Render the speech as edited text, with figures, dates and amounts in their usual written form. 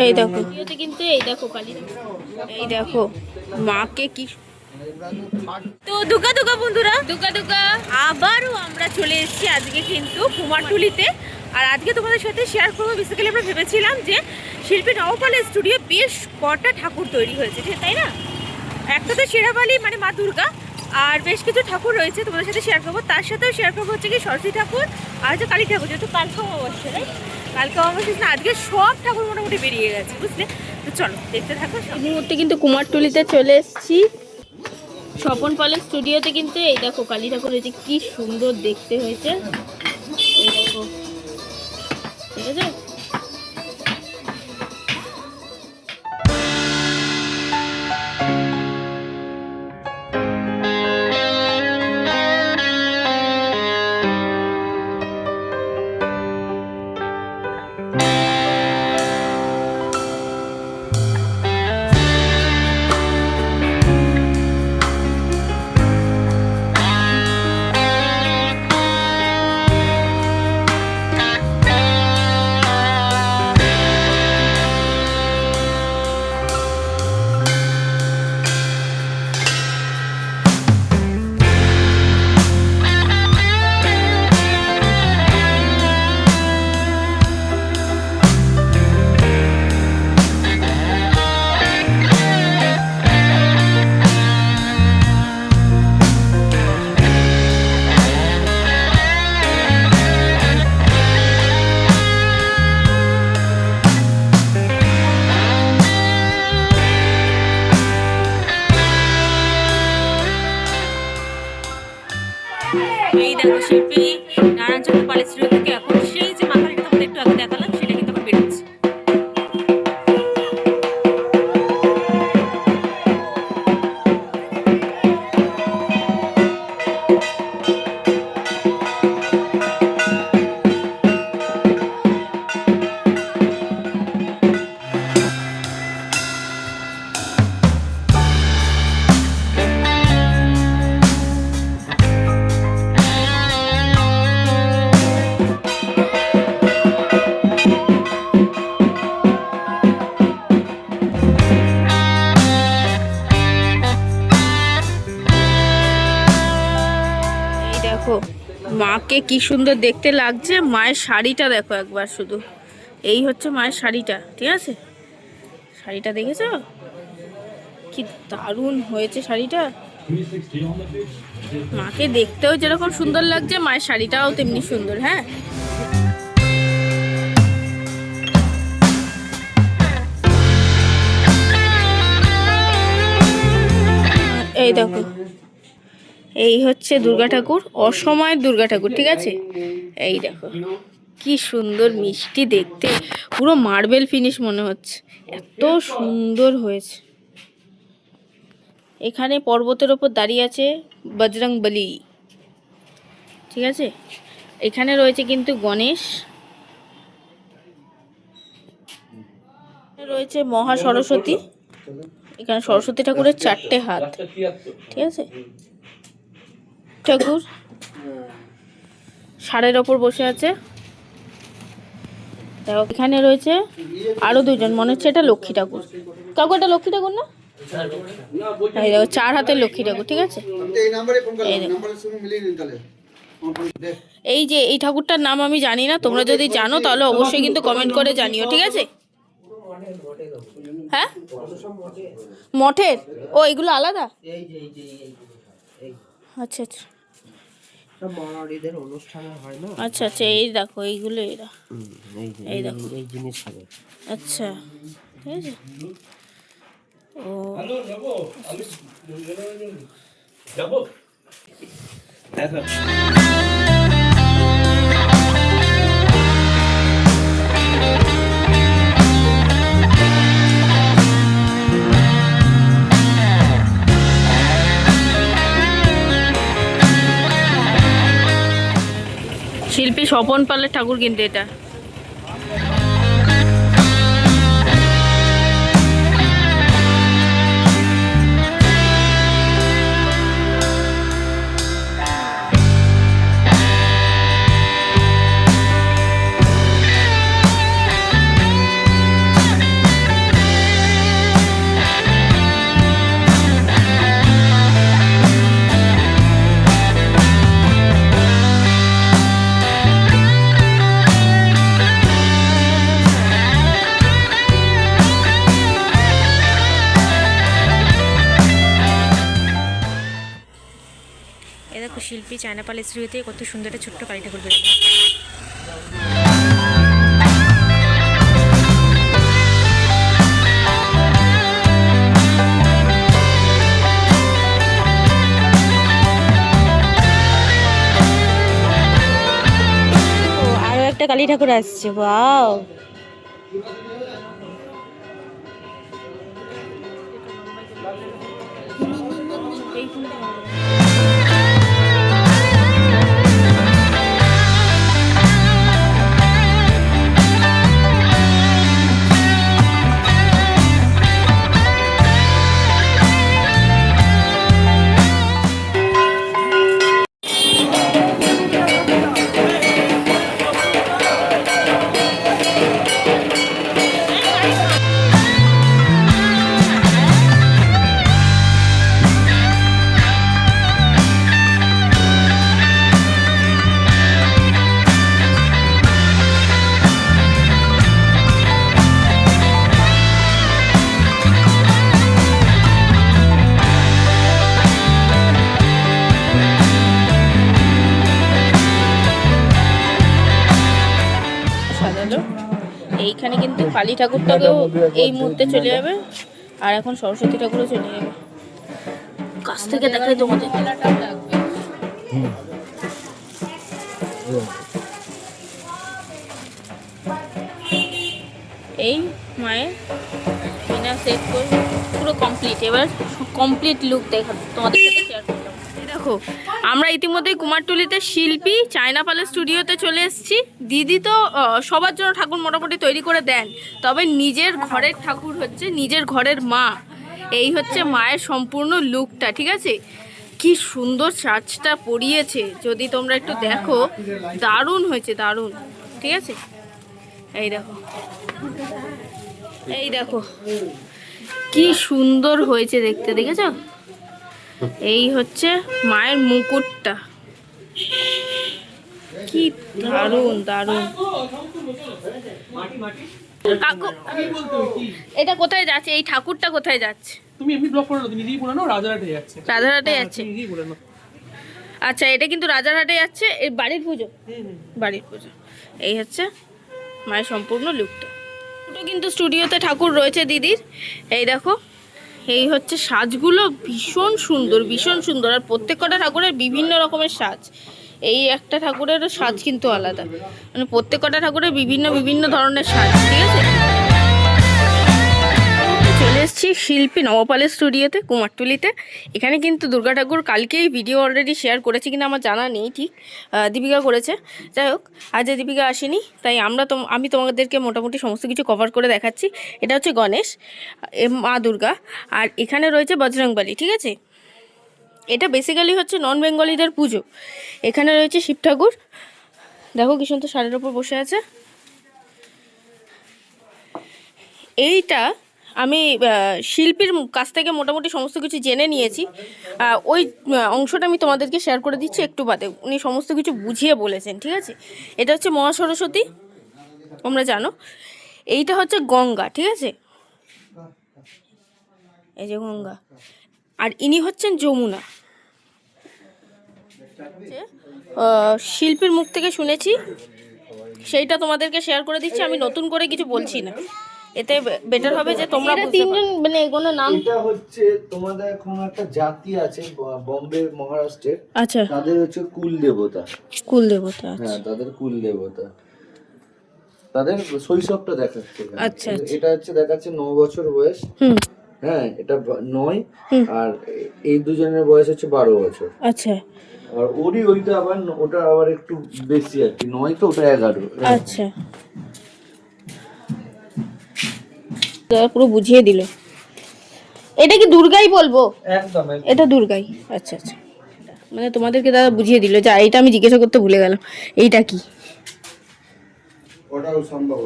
এই দেখো কিন্তু এই দেখো কালী, এই দেখো মাকে কি। তো দুকা দুকা বন্ধুরা, দুকা দুকা আবারও আমরা চলে এসেছি আজকে কিন্তু কুমারটুলিতে। আর আজকে তোমাদের সাথে শেয়ার করবো, বেসিক্যালি আমরা ভেবেছিলাম যে শিল্পী নবপালের স্টুডিও বেশ কটা ঠাকুর তৈরি হয়েছে, তাই না? একটা তো শেরাবালি মানে মা দুর্গা, আর বেশ কিছু ঠাকুর রয়েছে তোমাদের সাথে শেয়ার করবো। তার সাথেও শেয়ার করবো হচ্ছে কি সরস্বতী ঠাকুর আর হচ্ছে কালী ঠাকুর, যেহেতু কালকে অমাবস্যা, তাই কালকে অমাবস্যা না, আজকে সব ঠাকুর মোটামুটি বেরিয়ে গেছে, বুঝলে? তো চলো দেখতে থাকো। এই মুহূর্তে কিন্তু কুমারটুলিতে চলে এসেছি স্বপন পালের স্টুডিওতে। কিন্তু এই দেখো কালী ঠাকুর হয়েছে, কি সুন্দর দেখতে হয়েছে, এই দেখো, ঠিক আছে? এই দেখো শিল্পী নারায়ণ চন্দ্র পালের স্টুডিও থেকে এখন সেই যে মা কালীটা তোমাদের একটু আগে দেখালাম, সেটা কিন্তু এখন বেরোচ্ছে। দেখো মাকে কি সুন্দর দেখতে লাগছে, মায়ের শাড়িটা দেখো একবার শুধু, এই হচ্ছে মায়ের শাড়িটা, ঠিক আছে? শাড়িটা দেখেছো কি দারুণ হয়েছে শাড়িটা, মাকে দেখতেও যেরকম সুন্দর লাগছে মায়ের শাড়িটাও তেমনি সুন্দর। হ্যাঁ, এই দেখো এই হচ্ছে দুর্গা ঠাকুর, অসময়ের দুর্গা ঠাকুর, ঠিক আছে? এই দেখো কি সুন্দর মিষ্টি দেখতে, পুরো মার্বেল ফিনিশ মনে হচ্ছে, এত সুন্দর হয়েছে। এখানে পর্বতের ওপর দাঁড়িয়ে আছে বজরংবলী, ঠিক আছে? এখানে রয়েছে কিন্তু গণেশ, রয়েছে মহা সরস্বতী, এখানে সরস্বতী ঠাকুরের 4টে হাত, ঠিক আছে? ঠাকুর ষাঁড়ের ওপর বসে আছে। দেখো এখানে রয়েছে আরো দুজন, মনে হচ্ছে এটা লক্ষ্মী ঠাকুর, কাকু এটা লক্ষ্মী ঠাকুর না? এই দেখো 4 হাতের লক্ষ্মী ঠাকুর, ঠিক আছে? এই যে এই ঠাকুরটার নাম আমি জানি না, তোমরা যদি জানো তাহলে অবশ্যই কিন্তু কমেন্ট করে জানিও, ঠিক আছে? হ্যাঁ, মঠের, ও এগুলো আলাদা, আচ্ছা আচ্ছা আচ্ছা আচ্ছা, এই দেখো এইগুলো, এরা এই দেখো এই জিনিস, আচ্ছা ঠিক আছে। ও শিল্পী স্বপন পালের ঠাকুর কিন্তু এটা। শিল্পী চায়না প্যালেস স্টুডিওতে কত সুন্দর একটা ছোট্ট কালী ঠাকুর বেরোলো। আরো একটা কালী ঠাকুর আসছে, ওয়াও। সাজালো। এইখানে কিন্তু কালী ঠাকুরটাকেও এই মুহূর্তে চলে যাবে, আর এখন সরস্বতী ঠাকুরও চলে যাবে। কাছ থেকে দেখাই তোমাদের। এই মায়ের মিনা সেট করে পুরো কমপ্লিট। এবার কমপ্লিট লুক দেখা তোমাদের সাথে শেয়ার করলাম। দেখো, আমরা ইতিমধ্যেই কুমারটুলিতে শিল্পী চায়না প্যালেস স্টুডিওতে চলে এসেছি। দিদি তো সবার জন্য ঠাকুর মোটামুটি তৈরি করে দেন, তবে নিজের ঘরের ঠাকুর হচ্ছে নিজের ঘরের মা। এই হচ্ছে মায়ের সম্পূর্ণ লুকটা, ঠিক আছে? কি সুন্দর সাজটা পরিয়েছে, যদি তোমরা একটু দেখো, দারুণ হয়েছে, দারুণ। ঠিক আছে, এই দেখো, এই দেখো কি সুন্দর হয়েছে দেখতে, দেখেছো? এই হচ্ছে মায়ের মুকুটটা, কি দারুণ দারুণ। কাকু, এটা কোথায় যাচ্ছে? এই ঠাকুরটা কোথায় যাচ্ছে? তুমি এমনি ব্লক করে নাও, তুমি নিজেই বলে নাও রাজারহাটে যাচ্ছে। রাজারহাটে যাচ্ছে, নিজেই বলে নাও। আচ্ছা, এটা কিন্তু রাজারহাটে যাচ্ছে। এর বাড়ির পুজো, বাড়ির পুজো। এই হচ্ছে মায়ের সম্পূর্ণ লুকটা। দুটো কিন্তু স্টুডিওতে ঠাকুর রয়েছে দিদির। এই দেখো, এই হচ্ছে সাজগুলো, ভীষণ সুন্দর, ভীষণ সুন্দর। আর প্রত্যেকটা ঠাকুরের বিভিন্ন রকমের সাজ। এই একটা ঠাকুরেরও সাজ কিন্তু আলাদা, মানে প্রত্যেকটা ঠাকুরের বিভিন্ন বিভিন্ন ধরনের সাজ। ঠিক আছে, চলে এসেছি শিল্পী নবপালের স্টুডিওতে কুমারটুলিতে। এখানে কিন্তু দুর্গা ঠাকুর কালকেই ভিডিও অলরেডি শেয়ার করেছি, কিন্তু আমার জানা নেই ঠিক, দীপিকা করেছে। যাই হোক, আজ দীপিকা আসেনি, তাই আমি তোমাদেরকে মোটামুটি সমস্ত কিছু কভার করে দেখাচ্ছি। এটা হচ্ছে গণেশ, মা দুর্গা, আর এখানে রয়েছে বজরংবলী। ঠিক আছে, এটা বেসিক্যালি হচ্ছে নন বেঙ্গলিদের পুজো। এখানে রয়েছে শিব ঠাকুর, দেখো কি সুন্দর শাড়ির ওপর বসে আছে। এইটা আমি শিল্পীর কাছ থেকে মোটামুটি সমস্ত কিছু জেনে নিয়েছি। ওই অংশটা আমি তোমাদেরকে শেয়ার করে দিচ্ছি একটু বাদে। উনি সমস্ত কিছু বুঝিয়ে বলেছেন। ঠিক আছে, এটা হচ্ছে মহা সরস্বতী, তোমরা জানো। এইটা হচ্ছে গঙ্গা। ঠিক আছে, এই যে গঙ্গা, আর ইনি হচ্ছেন যমুনা। শিল্পীর মুখ থেকে শুনেছি, সেইটা তোমাদেরকে শেয়ার করে দিচ্ছি। আমি নতুন করে কিছু বলছি না, এতে বেটার হবে যে তোমরা তিনজন, মানে এগুলো নাম। এটা হচ্ছে তোমাদের এখন একটা জাতি আছে বম্বে মহারাষ্ট্রের, আচ্ছা, তাদের হচ্ছে কুল দেবতা। কুল দেবতা, হ্যাঁ, তাদের কুল দেবতা, তাদের শৈশবটা দেখাচ্ছে। আচ্ছা, এটা হচ্ছে দেখাচ্ছে 9 বছর বয়স। হ্যাঁ, এটা 9, আর এই দুজনের বয়স হচ্ছে 12 বছর। আচ্ছা, আর ওরই ওইটা আবার ওটা আবার একটু বেশি আর কি, 9 তো ওটা 11। আচ্ছা, পুরো বুঝিয়ে দিল। এটা কি দুর্গাই বলবো? একদম, এটা দুর্গাই। আচ্ছা আচ্ছা, মানে তোমাদেরকে দাদা বুঝিয়ে দিল। যা, এটা আমি জিজ্ঞাসা করতে ভুলে গেলাম, এইটা কি? ওটাও সম্ভব।